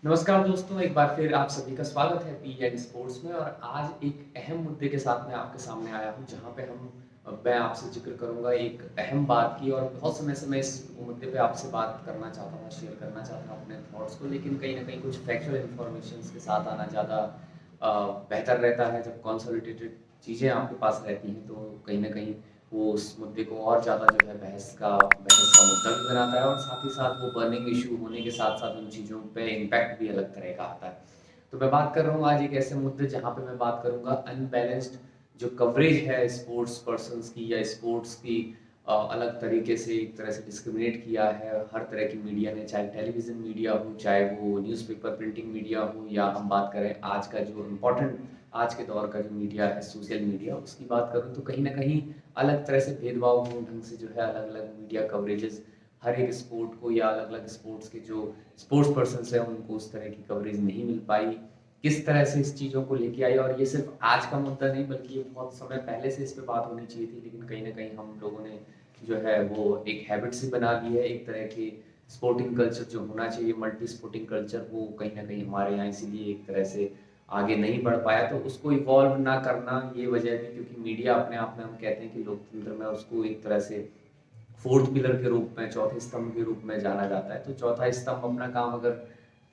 नमस्कार दोस्तों, एक बार फिर आप सभी का स्वागत है पी एंड स्पोर्ट्स में। और आज एक अहम मुद्दे के साथ मैं आपके सामने आया हूँ, जहाँ पे मैं आपसे जिक्र करूँगा एक अहम बात की। और बहुत समय से मैं इस मुद्दे पे आपसे बात करना चाहता हूँ, शेयर करना चाहता हूँ अपने थॉट्स को, लेकिन कहीं न कहीं कुछ फैक्चुअल इन्फॉर्मेशंस के साथ आना ज़्यादा बेहतर रहता है। जब कंसोलिडेटेड चीज़ें आपके पास रहती हैं, तो कहीं न कहीं वो उस मुद्दे को और ज़्यादा जो है बहस का मुद्दा भी बनाता है, और साथ ही साथ वो बर्निंग इश्यू होने के साथ-साथ उन चीज़ों पे इम्पैक्ट भी अलग तरह का आता है। तो मैं बात कर रहा हूँ आज एक ऐसे मुद्दे जहाँ पे मैं बात करूँगा अनबैलेंस्ड जो कवरेज है स्पोर्ट्स पर्सन्स की या स्पोर्ट्स की। अलग तरीके से एक तरह से डिस्क्रिमिनेट किया है हर तरह की मीडिया ने, चाहे टेलीविज़न मीडिया हो, चाहे वो न्यूज़पेपर प्रिंटिंग मीडिया हो, या हम बात करें आज का जो इम्पोर्टेंट आज के दौर का जो मीडिया है सोशल मीडिया, उसकी बात करूँ तो कहीं न कहीं अलग तरह से भेदभावपूर्ण ढंग से जो है अलग-अलग मीडिया कवरेजेस हर एक स्पोर्ट को या अलग-अलग स्पोर्ट्स के जो स्पोर्ट्स पर्सन्स हैं उनको उस तरह की कवरेज नहीं मिल पाई। किस तरह से इस चीज़ों को लेके आई, और ये सिर्फ़ आज का मुद्दा नहीं बल्कि ये बहुत समय पहले से इस पे बात होनी चाहिए थी, लेकिन कहीं न कहीं हम लोगों ने जो है वो एक हैबिट सी बना ली है। एक तरह की स्पोर्टिंग कल्चर जो होना चाहिए, मल्टी स्पोर्टिंग कल्चर, वो कहीं न कहीं हमारे यहाँ इसीलिए एक तरह से आगे नहीं बढ़ पाया। तो उसको इवॉल्व ना करना ये वजह भी, क्योंकि मीडिया अपने आप में हम कहते हैं कि लोकतंत्र में उसको एक तरह से फोर्थ पिलर के रूप में, चौथे स्तंभ के रूप में जाना जाता है। तो चौथा स्तंभ अपना काम अगर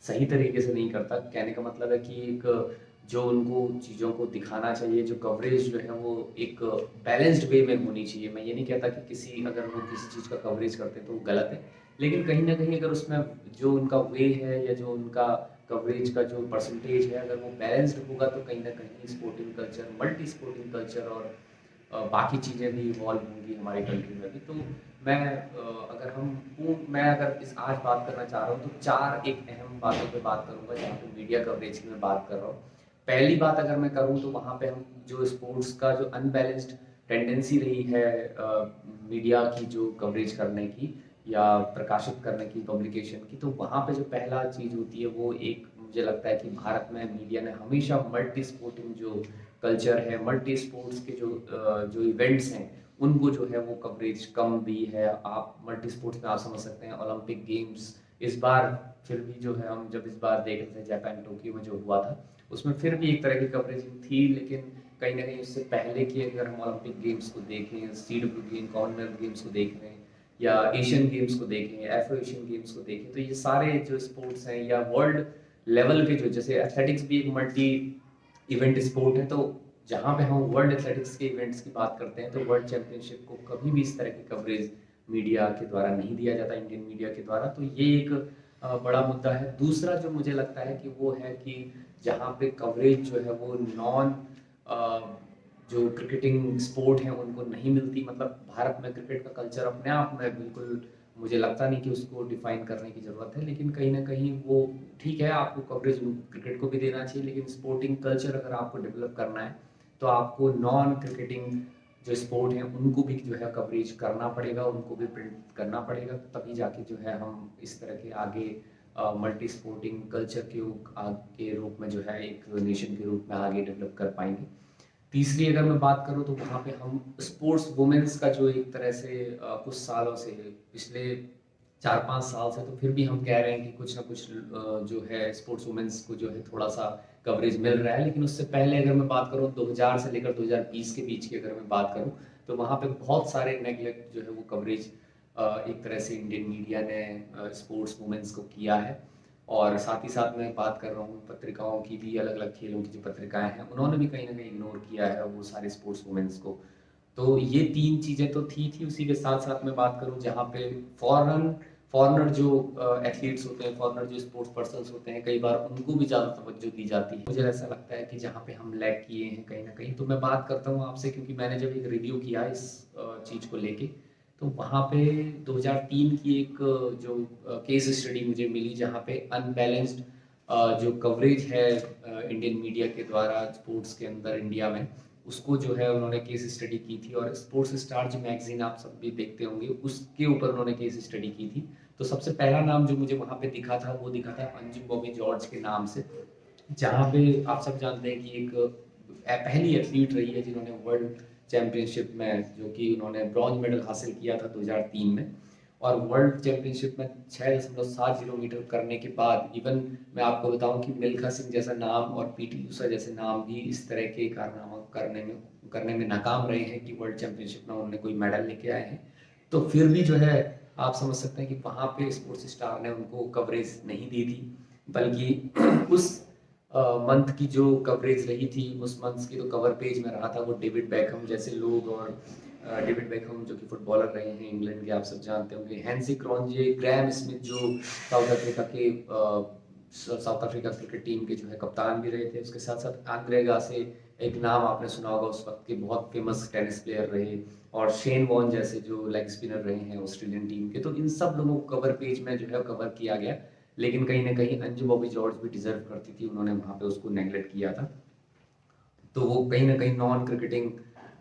सही तरीके से नहीं करता, कहने का मतलब है कि एक जो उनको चीज़ों को दिखाना चाहिए, जो कवरेज जो है वो एक बैलेंस्ड वे में होनी चाहिए। मैं ये नहीं कहता कि अगर वो किसी चीज़ का कवरेज करते हैं तो वो गलत है, लेकिन कहीं न कहीं अगर उसमें जो उनका वे है या जो उनका कवरेज का जो परसेंटेज है, अगर वो बैलेंस्ड होगा तो कहीं न कहीं sporting culture, multi sporting culture और बाकी चीज़ें भी इवॉल्व होंगी हमारी कंट्री में भी। तो मैं अगर इस आज बात करना चाह रहा हूँ तो 4 एक अहम बातों पे बात करूँगा, जहाँ पे मीडिया कवरेज की मैं बात कर रहा हूँ। पहली बात अगर मैं करूँ तो वहाँ पे हम जो स्पोर्ट्स का जो अनबैलेंस्ड टेंडेंसी रही है मीडिया की जो कवरेज करने की या प्रकाशित करने की, पब्लिकेशन की, तो वहाँ पे जो पहला चीज़ होती है वो एक, मुझे लगता है कि भारत में मीडिया ने हमेशा मल्टी स्पोर्टिंग जो कल्चर है, मल्टी स्पोर्ट्स के जो इवेंट्स हैं, उनको जो है वो कवरेज कम दी है। आप मल्टी स्पोर्ट्स में आप समझ सकते हैं ओलंपिक गेम्स इस बार, फिर भी जो है हम जब इस बार देख रहे थे जापान टोक्यो में जो हुआ था, उसमें फिर भी एक तरह की कवरेजिंग थी। लेकिन कहीं न कहीं उससे पहले की अगर हम ओलंपिक गेम्स को देखें, सीडब्ल्यू गेम, कॉमनवेल्थ गेम्स को देख लें या एशियन गेम्स को देखें, एफ्रो एशियन गेम्स को देखें, तो ये सारे जो स्पोर्ट्स हैं या वर्ल्ड लेवल के जो, जैसे एथलेटिक्स भी एक मल्टी इवेंट स्पोर्ट है, तो जहाँ पे हम वर्ल्ड एथलेटिक्स के इवेंट्स की बात करते हैं तो वर्ल्ड चैंपियनशिप को कभी भी इस तरह की कवरेज मीडिया के द्वारा नहीं दिया जाता, इंडियन मीडिया के द्वारा। तो ये एक बड़ा मुद्दा है। दूसरा जो मुझे लगता है कि वो है कि जहाँ पे कवरेज जो है वो नॉन जो क्रिकेटिंग स्पोर्ट है उनको नहीं मिलती। मतलब भारत में क्रिकेट का कल्चर अपने आप में बिल्कुल, मुझे लगता नहीं कि उसको डिफाइन करने की ज़रूरत है, लेकिन कहीं न कहीं वो ठीक है, आपको कवरेज क्रिकेट को भी देना चाहिए, लेकिन स्पोर्टिंग कल्चर अगर आपको डेवलप करना है, तो आपको नॉन क्रिकेटिंग जो स्पोर्ट हैं, उनको भी जो है कवरेज करना पड़ेगा, उनको भी प्रिंट करना पड़ेगा, तभी जाके जो है हम इस तरह के आगे मल्टी स्पोर्टिंग कल्चर के रूप में जो है एक नेशन के रूप में आगे डेवलप कर पाएँगे। तीसरी अगर मैं बात करूँ तो वहाँ पे हम स्पोर्ट्स वुमेन्स का जो एक तरह से कुछ सालों से, पिछले 4-5 साल से, तो फिर भी हम कह रहे हैं कि कुछ ना कुछ जो है स्पोर्ट्स वुमेन्स को जो है थोड़ा-सा कवरेज मिल रहा है। लेकिन उससे पहले अगर मैं बात करूँ 2000 से लेकर 2020 के बीच की अगर मैं बात करूँ, तो वहाँ पे बहुत सारे नेगलेक्ट जो है वो कवरेज एक तरह से इंडियन मीडिया ने स्पोर्ट्स वुमेन्स को किया है। और साथ ही साथ मैं बात कर रहा हूँ पत्रिकाओं की भी, अलग-अलग खेलों की जो पत्रिकाएँ हैं, उन्होंने भी कहीं न कहीं इग्नोर किया है वो सारे स्पोर्ट्स वुमेन्स को। तो ये 3 चीज़ें तो थी। उसी के साथ-साथ मैं बात करूँ जहाँ पे फॉरेनर जो एथलीट्स होते हैं, फॉरेनर जो स्पोर्ट्स पर्सन्स होते हैं, कई बार उनको भी ज़्यादा तवज्जो दी जाती है। मुझे ऐसा लगता है कि जहाँ पे हम लैग किए हैं कहीं न कहीं, तो मैं बात करता हूँ आपसे, क्योंकि मैंने जब एक रिव्यू किया इस चीज़ को लेके, तो वहाँ पे 2003 की एक जो केस स्टडी मुझे मिली, जहाँ पे अनबैलेंस्ड जो कवरेज है इंडियन मीडिया के द्वारा स्पोर्ट्स के अंदर इंडिया में, उसको जो है उन्होंने केस स्टडी की थी। और स्पोर्ट्स स्टार जो मैगज़ीन आप सब भी देखते होंगे, उसके ऊपर उन्होंने केस स्टडी की थी। तो सबसे पहला नाम जो मुझे वहाँ पे दिखा था, वो दिखा था अंजुम बॉबी जॉर्ज के नाम से, जहाँ पे आप सब जानते हैं कि एक पहली एथलीट रही है जिन्होंने वर्ल्ड चैंपियनशिप में, जो कि उन्होंने ब्रॉन्ज मेडल हासिल किया था 2003 में। और वर्ल्ड चैंपियनशिप में 6.70 मीटर करने के बाद इवन मैं आपको बताऊं कि मिल्खा सिंह जैसा नाम और पीटी ऊषा जैसे नाम भी इस तरह के कारनामा करने में नाकाम रहे हैं कि वर्ल्ड चैंपियनशिप में उन्होंने कोई मेडल लेके आए हैं। तो फिर भी जो है आप समझ सकते हैं कि वहाँ पे स्पोर्ट्स स्टार ने उनको कवरेज नहीं दी थी, बल्कि उस मंथ की जो कवरेज रही थी, उस मंथ की तो कवर पेज में रहा था वो डेविड बेकहम जैसे लोग, और डेविड बेकहम जो कि फुटबॉलर रहे हैं इंग्लैंड के, आप सब जानते होंगे, हैंसी क्रॉन्जे, ग्रैम स्मिथ जो साउथ अफ्रीका क्रिकेट टीम के जो है कप्तान भी रहे थे, उसके साथ साथ आंद्रे गासे, एक नाम आपने सुना होगा, उस वक्त के बहुत फेमस टेनिस प्लेयर रहे, और शेन वॉन जैसे जो लेग स्पिनर रहे हैं ऑस्ट्रेलियन टीम के। तो इन सब लोगों को कवर पेज में जो है कवर किया गया, लेकिन कहीं ना कहीं अंजू बॉबी जॉर्ज भी डिजर्व करती थी, उन्होंने वहाँ पे उसको नेगलेक्ट किया था। तो वो कहीं ना कहीं नॉन क्रिकेटिंग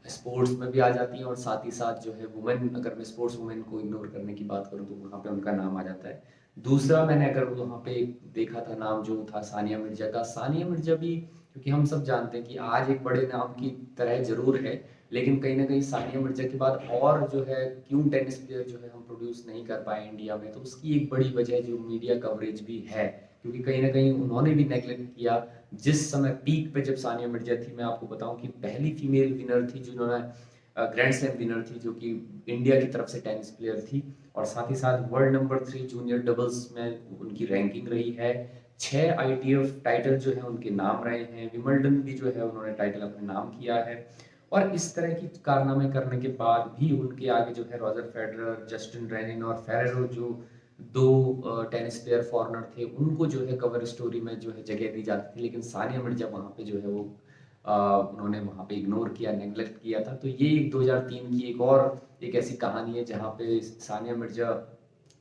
स्पोर्ट्स में भी आ जाती हैं, और साथ ही साथ जो है वुमेन, अगर मैं स्पोर्ट्स वुमेन को इग्नोर करने की बात करूँ तो वहाँ पे उनका नाम आ जाता है। दूसरा मैंने अगर वहाँ पे देखा था नाम जो था सानिया मिर्जा का। सानिया मिर्जा भी, क्योंकि हम सब जानते हैं कि आज एक बड़े नाम की तरह जरूर है, लेकिन कहीं ना कहीं सानिया मिर्जा के बाद और जो है क्यों टेनिस प्लेयर जो है हम प्रोड्यूस नहीं कर पाए इंडिया में, तो उसकी एक बड़ी वजह जो मीडिया कवरेज भी है, क्योंकि कहीं ना कहीं उन्होंने भी नेगलेक्ट किया। जिस समय पीक पे जब सानिया मिर्जा थी, मैं आपको बताऊं कि पहली फीमेल विनर थी जिन्होंने ग्रैंड स्लैम विनर थी, जो कि इंडिया की तरफ से टेनिस प्लेयर थी, और साथ ही साथ वर्ल्ड नंबर 3 जूनियर डबल्स में उनकी रैंकिंग रही है। 6 ITF टाइटल जो है उनके नाम रहे हैं, विंबलडन भी जो है उन्होंने टाइटल अपने नाम किया है। और इस तरह की कारनामे करने के बाद भी उनके आगे जो है रॉजर फेडरर, जस्टिन रेनिन और फेरेरो, जो दो टेनिस प्लेयर फॉरनर थे, उनको जो है कवर स्टोरी में जो है जगह दी जाती थी, लेकिन सानिया मिर्जा वहाँ पे जो है वो उन्होंने वहाँ पे इग्नोर किया, नेग्लेक्ट किया था। तो ये 2003 की एक ऐसी कहानी है जहाँ पे सानिया मिर्जा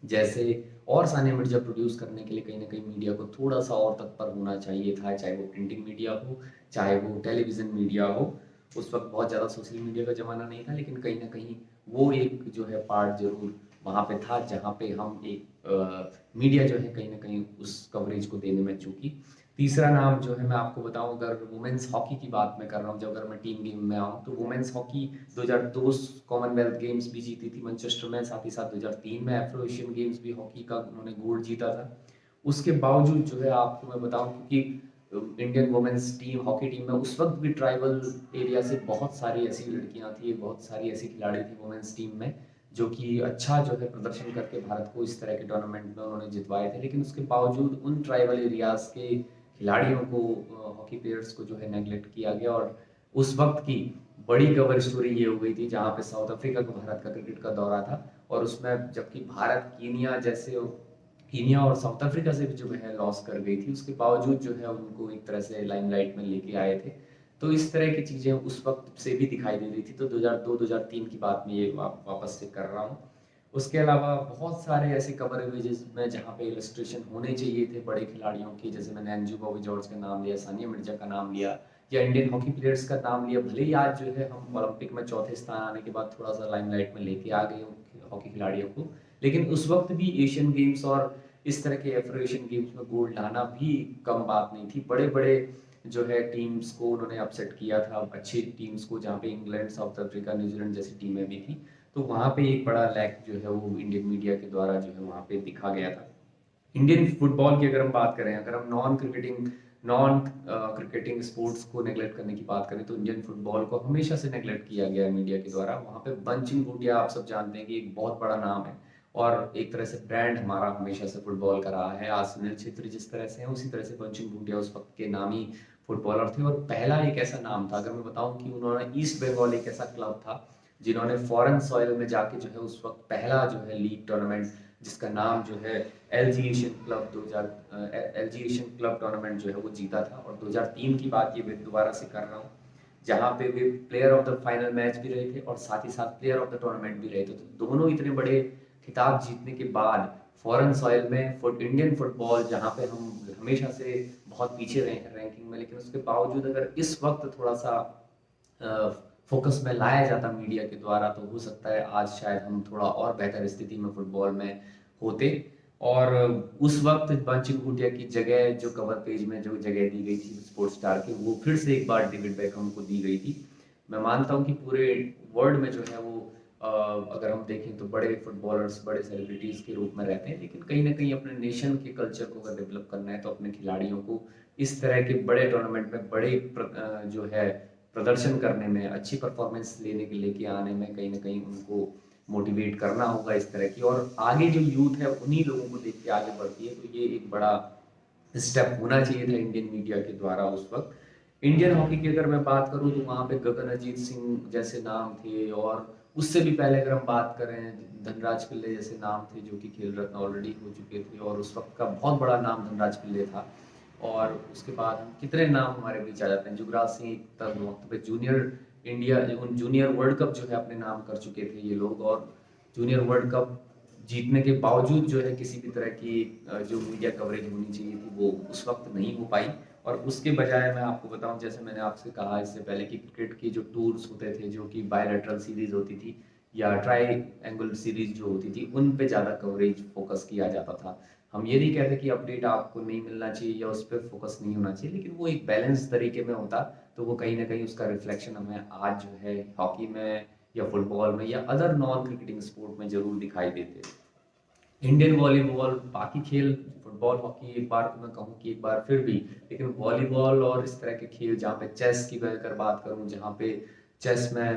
जैसे, और सानिया मिर्जा प्रोड्यूस करने के लिए कहीं ना कहीं मीडिया को थोड़ा सा और तत्पर होना चाहिए था, चाहे वो प्रिंटिंग मीडिया हो, चाहे वो टेलीविजन मीडिया हो। उस वक्त बहुत ज़्यादा सोशल मीडिया का ज़माना नहीं था, लेकिन कहीं ना कहीं वो एक जो है पार्ट जरूर वहाँ पे था, जहाँ पे हम एक मीडिया जो है कहीं ना कहीं उस कवरेज को देने में चूकी। तीसरा नाम जो है मैं आपको बताऊं, अगर वुमेन्स हॉकी की बात मैं कर रहा हूँ, जब अगर मैं टीम गेम में आऊँ, तो वुमेन्स हॉकी 2002 कॉमनवेल्थ गेम्स भी जीती थी मैनचेस्टर में, साथ ही साथ 2003 में एफ्रो एशियन गेम्स भी हॉकी का उन्होंने गोल्ड जीता था। उसके बावजूद जो है आपको मैं बताऊं, क्योंकि Indian women's team, hockey team में उस वक्त भी ट्राइबल एरिया से बहुत सारी ऐसी लड़कियां थी, बहुत सारी ऐसी खिलाड़ी थी वुमेन्स टीम में, जो कि अच्छा जो है प्रदर्शन करके भारत को इस तरह के टूर्नामेंट में उन्होंने जितवाए थे। लेकिन उसके बावजूद उन ट्राइबल एरियाज के खिलाड़ियों को, हॉकी प्लेयर्स को जो है नेगलेक्ट किया गया, और उस वक्त की बड़ी कवर स्टोरी ये हो गई थी जहाँ पे साउथ अफ्रीका को भारत का क्रिकेट का दौरा था, और उसमें जबकि भारत कीनिया और साउथ अफ्रीका से भी जो है लॉस कर गई थी, उसके बावजूद जो है उनको एक तरह से लाइमलाइट में लेके आए थे। तो इस तरह की चीजें उस वक्त से भी दिखाई दे रही थी। तो 2002-2003 की बात में ये वापस से कर रहा हूँ। उसके अलावा बहुत सारे ऐसे कवर इमेजेस में जहाँ पे इलस्ट्रेशन होने चाहिए थे बड़े खिलाड़ियों की, जैसे मैंने अंजू बॉबी जॉर्ज का नाम लिया, सानिया मिर्जा का नाम लिया, या इंडियन हॉकी प्लेयर्स का नाम लिया। भले ही आज जो है हम ओलंपिक में चौथे स्थान आने के बाद थोड़ा सा लाइमलाइट में लेके आ गए हॉकी खिलाड़ियों को, लेकिन उस वक्त भी एशियन गेम्स और इस तरह के एफ्रो एशियन गेम्स में गोल्ड लाना भी कम बात नहीं थी। बड़े बड़े जो है टीम्स को उन्होंने अपसेट किया था, अच्छी टीम्स को, जहाँ पे इंग्लैंड, साउथ अफ्रीका, न्यूजीलैंड जैसी टीमें भी थी। तो वहाँ पे एक बड़ा लैक जो है वो इंडियन मीडिया के द्वारा जो है वहाँ पे दिखा गया था। इंडियन फुटबॉल की अगर हम बात करें, अगर हम नॉन क्रिकेटिंग स्पोर्ट्स को नेगलेक्ट करने की बात करें, तो इंडियन फुटबॉल को हमेशा से नेगलेक्ट किया गया है मीडिया के द्वारा। वहाँ पे बंचिंग भूटिया, आप सब जानते हैं कि एक बहुत बड़ा नाम है, और एक तरह से ब्रांड हमारा हमेशा से फुटबॉल का रहा है। आज सुनील छेत्री जिस तरह से है, उसी तरह से बंचिंग भूटिया उस वक्त के नामी फुटबॉलर थे, और पहला एक ऐसा नाम था, अगर मैं बताऊं कि उन्होंने ईस्ट बंगाल एक ऐसा क्लब था जिन्होंने फॉरेन सॉइल में जाके जो है उस वक्त पहला जो है लीग टूर्नामेंट, जिसका नाम जो है एलजी एशियन क्लब टूर्नामेंट जो है वो जीता था। और 2003 की बात ये मैं दोबारा से कर रहा हूँ, जहाँ पे वे player of the final match भी रहे थे और साथ ही साथ प्लेयर ऑफ द टूर्नामेंट भी रहे थे। तो दोनों इतने बड़े खिताब जीतने के बाद फॉरेन सॉइल में इंडियन फुटबॉल, जहाँ पे हम हमेशा से बहुत पीछे रहे हैं रैंकिंग में, लेकिन उसके बावजूद अगर इस वक्त थोड़ा सा फोकस में लाया जाता मीडिया के द्वारा, तो हो सकता है आज शायद हम थोड़ा और बेहतर स्थिति में फुटबॉल में होते। और उस वक्त बंचिंग भूटिया की जगह जो कवर पेज में जो जगह दी गई थी स्पोर्ट्स स्टार की, वो फिर से एक बार डेविड बेकहम को दी गई थी। मैं मानता हूँ कि पूरे वर्ल्ड में जो है वो अगर हम देखें तो बड़े फुटबॉलर्स बड़े सेलिब्रिटीज़ के रूप में रहते हैं, लेकिन कहीं ना कहीं अपने नेशन के कल्चर को अगर डेवलप करना है तो अपने खिलाड़ियों को इस तरह के बड़े टूर्नामेंट में जो है प्रदर्शन करने में, अच्छी परफॉर्मेंस लेके आने में कहीं ना कहीं उनको मोटिवेट करना होगा इस तरह की। और आगे जो यूथ है उन्हीं लोगों को देख के आगे बढ़ती है, तो ये एक बड़ा स्टेप होना चाहिए था इंडियन मीडिया के द्वारा उस वक्त। इंडियन हॉकी की अगर मैं बात करूं तो वहाँ पे गगनजीत सिंह जैसे नाम थे, और उससे भी पहले अगर हम बात करें धनराज पिल्ले जैसे नाम थे जो कि खेल रत्न ऑलरेडी हो चुके थे, और उस वक्त का बहुत बड़ा नाम धनराज पिल्ले था। और उसके बाद हम कितने नाम हमारे बीच आ जाते हैं, युवराज सिंह एक तब वक्त पे जूनियर वर्ल्ड कप जो है अपने नाम कर चुके थे ये लोग, और जूनियर वर्ल्ड कप जीतने के बावजूद जो है किसी भी तरह की जो मीडिया कवरेज होनी चाहिए थी वो उस वक्त नहीं हो पाई। और उसके बजाय मैं आपको बताऊं, जैसे मैंने आपसे कहा इससे पहले कि क्रिकेट की जो टूर्स होते थे, जो कि बायलैटरल सीरीज होती थी या ट्राई एंगल सीरीज जो होती थी, उन पे ज़्यादा कवरेज फोकस किया जाता था। हम ये नहीं कहते कि अपडेट आपको नहीं मिलना चाहिए या उस पर फोकस नहीं होना चाहिए, लेकिन वो एक बैलेंस तरीके में होता तो वो कहीं ना कहीं उसका रिफ्लेक्शन हमें आज जो है हॉकी में या फुटबॉल में या अदर नॉन क्रिकेटिंग स्पोर्ट में जरूर दिखाई देते। इंडियन वॉलीबॉल, बाकी खेल फुटबॉल हॉकी एक बार तो मैं कहूँ कि एक बार फिर भी, लेकिन वॉलीबॉल और इस तरह के खेल जहाँ पे चेस की मैं अगर बात करूँ, जहाँ पे चेस में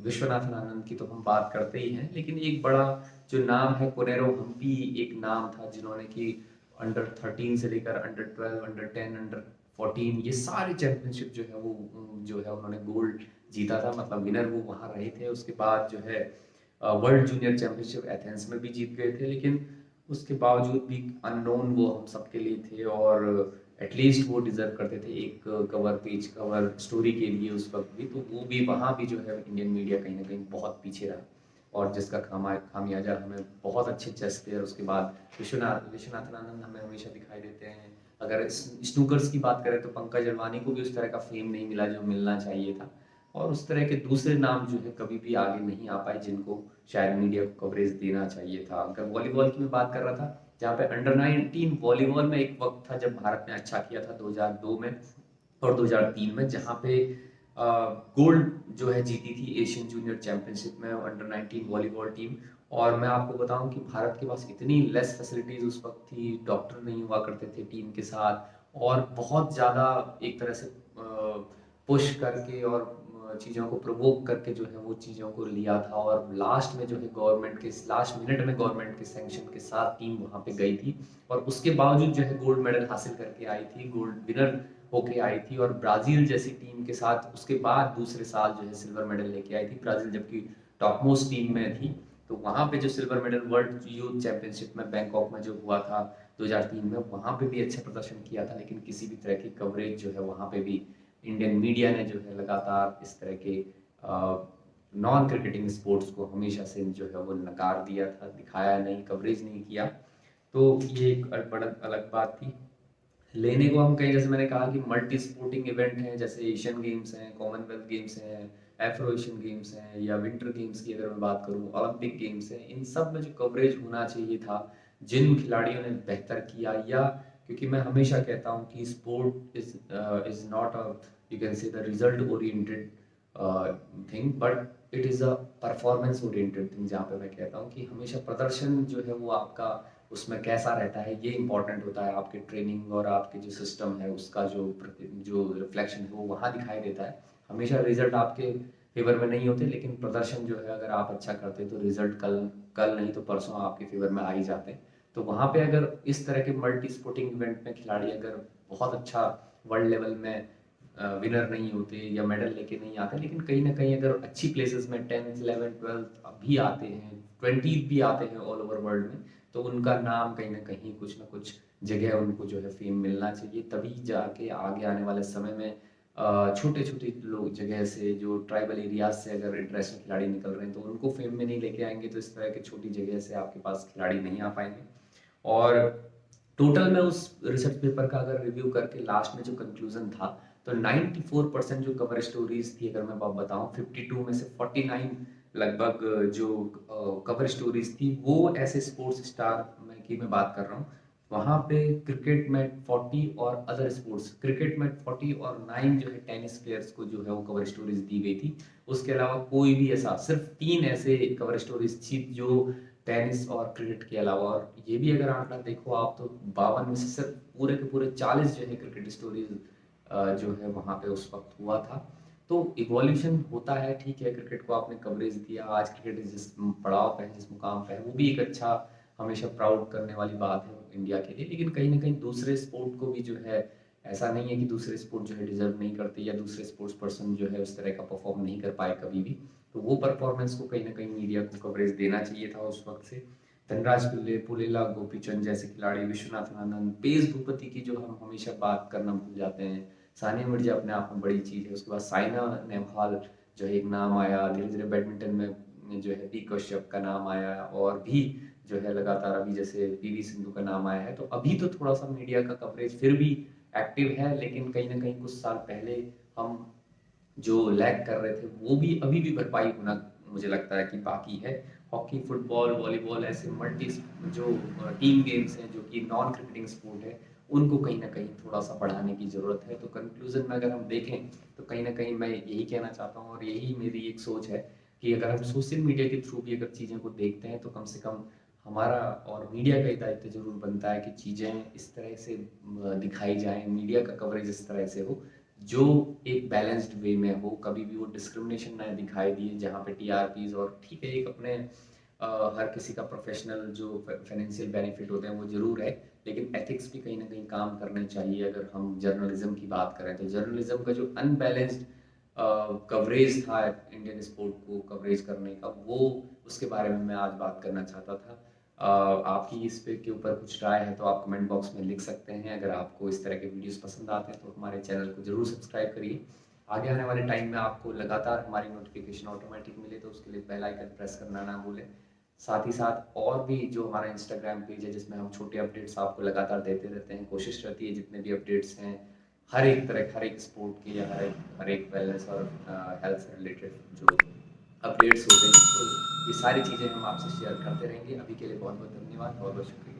विश्वनाथन आनंद की तो हम बात करते ही हैं, लेकिन एक बड़ा जो नाम है कोनेरो हम्पी एक नाम था जिन्होंने कि अंडर 13 से लेकर अंडर 12, अंडर 10, अंडर 14 ये सारे चैंपियनशिप जो है वो जो है उन्होंने गोल्ड जीता था, मतलब विनर वो वहाँ रहे थे। उसके बाद जो है वर्ल्ड जूनियर चैंपियनशिप एथेंस में भी जीत गए थे, लेकिन उसके बावजूद भी अननोन वो हम सबके लिए थे, और एटलीस्ट वो डिजर्व करते थे एक कवर पेज कवर स्टोरी के लिए उस वक्त भी। तो वो भी वहाँ भी जो है इंडियन मीडिया कहीं ना कहीं बहुत पीछे रहा, और जिसका खामियाजा हमें बहुत अच्छे चेस प्लेयर उसके बाद विश्वनाथन आनंद हमें हमेशा दिखाई देते हैं। अगर स्नूकर्स की बात करें तो पंकज अडवाणी को भी उस तरह का फेम नहीं मिला जो मिलना चाहिए था, और उस तरह के दूसरे नाम जो है कभी भी आगे नहीं आ पाए जिनको शायद मीडिया को कवरेज देना चाहिए था। अगर वॉलीबॉल की मैं बात कर रहा था, जहाँ पे अंडर 19 वॉलीबॉल में एक वक्त था जब भारत ने अच्छा किया था 2002 में और 2003 में, जहाँ पे गोल्ड जो है जीती थी एशियन जूनियर चैंपियनशिप में अंडर 19 वॉलीबॉल टीम। और मैं आपको बताऊं कि भारत के पास इतनी लेस फैसिलिटीज उस वक्त थी, डॉक्टर नहीं हुआ करते थे टीम के साथ, और बहुत ज़्यादा एक तरह से पुश करके और चीज़ों को प्रोवोक करके जो है वो चीज़ों को लिया था, और लास्ट में जो है गवर्नमेंट के लास्ट मिनट में गवर्नमेंट के सैंक्शन के साथ टीम वहाँ पे गई थी, और उसके बावजूद जो है गोल्ड मेडल हासिल करके आई थी, गोल्ड विनर होके आई थी। और ब्राज़ील जैसी टीम के साथ उसके बाद दूसरे साल जो है सिल्वर मेडल लेके आई थी ब्राज़ील, जबकि टॉप मोस्ट टीम में थी। तो वहाँ पे जो silver medal world youth championship में बैंकॉक में जो हुआ था 2003 में, वहाँ पे भी अच्छा प्रदर्शन किया था, लेकिन किसी भी तरह की कवरेज जो है वहाँ पे भी इंडियन मीडिया ने जो है लगातार इस तरह के नॉन क्रिकेटिंग स्पोर्ट्स को हमेशा से जो है वो नकार दिया था, दिखाया नहीं, कवरेज नहीं किया। तो ये एक बड़ा अलग बात थी। लेने को हम कहीं, जैसे मैंने कहा कि मल्टी स्पोर्टिंग इवेंट हैं, जैसे एशियन गेम्स हैं, कॉमनवेल्थ गेम्स हैं, एफ्रो एशियन गेम्स हैं, या विंटर गेम्स की अगर मैं बात करूँ ओलंपिक गेम्स हैं, इन सब में जो कवरेज होना चाहिए था, जिन खिलाड़ियों ने बेहतर किया, या क्योंकि मैं हमेशा कहता हूँ कि sport is not a you can say the result oriented thing, but it is a performance oriented thing, जहाँ पे मैं कहता हूँ कि हमेशा प्रदर्शन जो है वो आपका उसमें कैसा रहता है ये इंपॉर्टेंट होता है। आपके ट्रेनिंग और आपके जो सिस्टम है उसका जो रिफ्लेक्शन है वो वहाँ दिखाई देता है। हमेशा रिजल्ट आपके फेवर में नहीं होते, लेकिन प्रदर्शन जो है अगर आप अच्छा करते हैं तो रिजल्ट कल कल नहीं तो परसों आपके फेवर में आ ही जाते हैं। तो वहाँ पे अगर इस तरह के मल्टी स्पोर्टिंग इवेंट में खिलाड़ी अगर बहुत अच्छा वर्ल्ड लेवल में विनर नहीं होते या मेडल लेके नहीं आते, लेकिन कहीं ना कहीं अगर अच्छी प्लेसेस में 10th 11th 12th भी आते हैं, 20th भी आते हैं ऑल ओवर वर्ल्ड में, तो उनका नाम कहीं ना कुछ जगह उनको जो है फेम मिलना चाहिए, तभी जाके आगे आने वाले समय में छोटे छोटे लोग जगह से जो ट्राइबल एरियाज से अगर इंटरनेशनल खिलाड़ी निकल रहे हैं तो उनको फेम में नहीं लेके आएंगे, तो इस तरह की छोटी जगह से आपके पास खिलाड़ी नहीं आ पाएंगे। और टोटल में उस रिसर्च पेपर का अगर रिव्यू करके लास्ट में जो कंक्लूजन था, तो 94% जो कवर स्टोरीज थी, अगर मैं बताऊं 52 में से 49 लगभग जो कवर स्टोरीज थी वो ऐसे स्पोर्ट्स स्टार की मैं बात कर रहा हूँ, वहाँ पे क्रिकेट में 40 और अदर स्पोर्ट्स, क्रिकेट में 40 और 9 जो है टेनिस प्लेयर्स को जो है वो कवर स्टोरीज दी गई थी। उसके अलावा कोई भी ऐसा, सिर्फ 3 ऐसे कवर स्टोरीज थी जो टेनिस और क्रिकेट के अलावा। और ये भी अगर आंकड़ा देखो आप तो 52 में से सिर्फ पूरे के पूरे 40 जो है क्रिकेट स्टोरीज जो है वहाँ पे उस वक्त हुआ था। तो इवोल्यूशन होता है, ठीक है, क्रिकेट को आपने कवरेज दिया, आज क्रिकेट जिस पड़ाव पे है, जिस मुकाम पे है, वो भी एक अच्छा, हमेशा प्राउड करने वाली बात है इंडिया के लिए। लेकिन कहीं ना कहीं दूसरे स्पोर्ट को भी जो है, ऐसा नहीं है कि दूसरे स्पोर्ट जो है डिजर्व नहीं करते या दूसरे स्पोर्ट्स पर्सन जो है उस तरह का परफॉर्म नहीं कर पाए कभी भी। तो वो परफॉर्मेंस को कहीं ना कहीं मीडिया को कवरेज देना चाहिए था उस वक्त से। धनराज पिल्ले, पुलेला गोपीचंद जैसे खिलाड़ी, विश्वनाथन आनंद, पेस भूपति की जो हम हमेशा बात करना भूल जाते हैं। सानिया मिर्जा अपने आप में बड़ी चीज़ है। उसके बाद साइना नेहवाल जो है एक नाम आया, धीरे धीरे बैडमिंटन में जो है पी कश्यप का नाम आया, और भी जो है लगातार अभी जैसे पीवी सिंधु का नाम आया है। तो अभी तो थोड़ा सा मीडिया का कवरेज फिर भी एक्टिव है, लेकिन कहीं ना कहीं कुछ साल पहले हम जो लैग कर रहे थे वो भी अभी भी भरपाई होना मुझे लगता है कि बाकी है। हॉकी, फुटबॉल, वॉलीबॉल ऐसे मल्टी जो टीम गेम्स हैं जो कि नॉन क्रिकेटिंग स्पोर्ट है, उनको कहीं ना कहीं थोड़ा सा बढ़ाने की ज़रूरत है। तो कंक्लूजन में अगर हम देखें तो कहीं ना कहीं मैं यही कहना चाहता हूँ, और यही मेरी एक सोच है कि अगर हम सोशल मीडिया के थ्रू भी अगर चीज़ें को देखते हैं तो कम से कम हमारा और मीडिया का ही दायित्व जरूर बनता है कि चीज़ें इस तरह से दिखाई जाएं, मीडिया का कवरेज इस तरह से हो जो एक बैलेंस्ड वे में हो, कभी भी वो डिस्क्रिमिनेशन ना दिखाई दिए जहाँ पे टीआरपीज, और ठीक है एक अपने हर किसी का प्रोफेशनल जो फाइनेंशियल बेनिफिट होते हैं वो जरूर है, लेकिन एथिक्स भी कहीं ना कहीं काम करने चाहिए। अगर हम जर्नलिज्म की बात करें तो जर्नलिज्म का जो अनबैलेंस्ड कवरेज था इंडियन स्पोर्ट को कवरेज करने का, वो उसके बारे में मैं आज बात करना चाहता था। आपकी इस पे के ऊपर कुछ राय है तो आप कमेंट बॉक्स में लिख सकते हैं। अगर आपको इस तरह के वीडियोस पसंद आते हैं तो हमारे चैनल को जरूर सब्सक्राइब करिए। आगे आने वाले टाइम में आपको लगातार हमारी नोटिफिकेशन ऑटोमेटिक मिले तो उसके लिए बेल आइकन प्रेस करना ना भूलें। साथ ही साथ और भी जो हमारा इंस्टाग्राम पेज है जिसमें हम छोटे अपडेट्स आपको लगातार देते रहते हैं, कोशिश रहती है जितने भी अपडेट्स हैं हर एक तरह, हर एक स्पोर्ट के या हर एक वेलनेस और हेल्थ से रिलेटेड जो अपडेट्स होते हैं, तो ये सारी चीज़ें हम आपसे शेयर करते रहेंगे। अभी के लिए बहुत बहुत धन्यवाद, बहुत बहुत शुक्रिया।